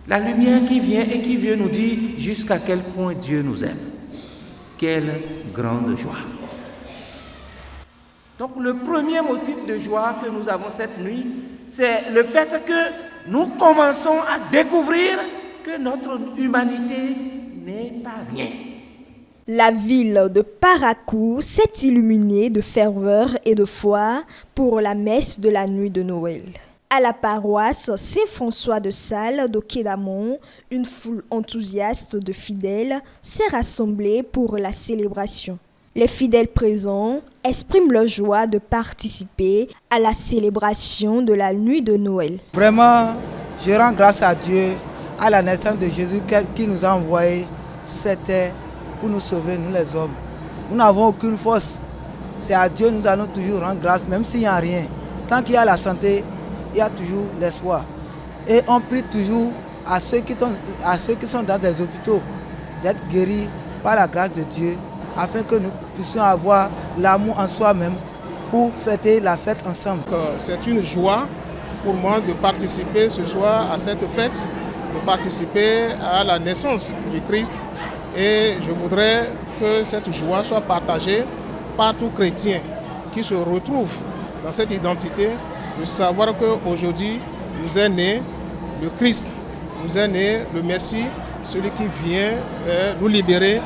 La lumière qui vient et qui veut nous dire jusqu'à quel point Dieu nous aime. Quelle grande joie. Donc le premier motif de joie que nous avons cette nuit, c'est le fait que nous commençons à découvrir que notre humanité n'est pas rien. La ville de Parakou s'est illuminée de ferveur et de foi pour la messe de la nuit de Noël. À la paroisse Saint-François de Sales de Kédamon, une foule enthousiaste de fidèles s'est rassemblée pour la célébration. Les fidèles présents expriment leur joie de participer à la célébration de la nuit de Noël. Vraiment, je rends grâce à Dieu, à la naissance de Jésus qui nous a envoyés sur cette terre pour nous sauver, nous les hommes. Nous n'avons aucune force. C'est à Dieu que nous allons toujours rendre grâce, même s'il n'y a rien. Tant qu'il y a la santé, il y a toujours l'espoir. Et on prie toujours à ceux qui sont dans des hôpitaux d'être guéris par la grâce de Dieu, afin que nous puissions avoir l'amour en soi-même pour fêter la fête ensemble. C'est une joie pour moi de participer ce soir à cette fête, de participer à la naissance du Christ. Et je voudrais que cette joie soit partagée par tout chrétien qui se retrouve dans cette identité, de savoir qu'aujourd'hui nous est né le Christ, nous est né le Messie, celui qui vient nous libérer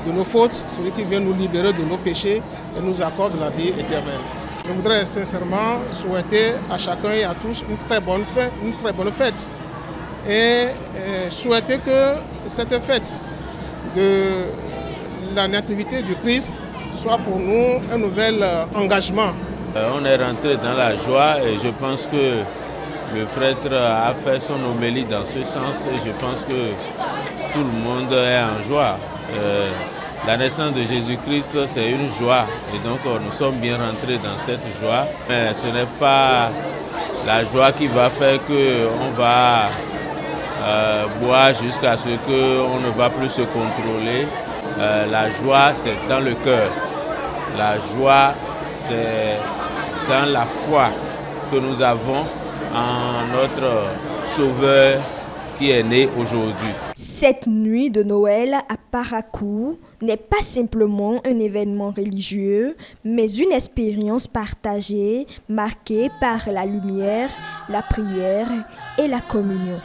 de nos fautes, celui qui vient nous libérer de nos péchés et nous accorde la vie éternelle. Je voudrais sincèrement souhaiter à chacun et à tous une très bonne fête et souhaiter que cette fête de la nativité du Christ soit pour nous un nouvel engagement. On est rentré dans la joie et je pense que le prêtre a fait son homélie dans ce sens et je pense que tout le monde est en joie. La naissance de Jésus-Christ, c'est une joie et donc nous sommes bien rentrés dans cette joie. Mais ce n'est pas la joie qui va faire qu'on va boire jusqu'à ce qu'on ne va plus se contrôler. La joie, c'est dans le cœur. La joie, c'est dans la foi que nous avons en notre Sauveur qui est né aujourd'hui. Cette nuit de Noël à Parakou n'est pas simplement un événement religieux, mais une expérience partagée, marquée par la lumière, la prière et la communion.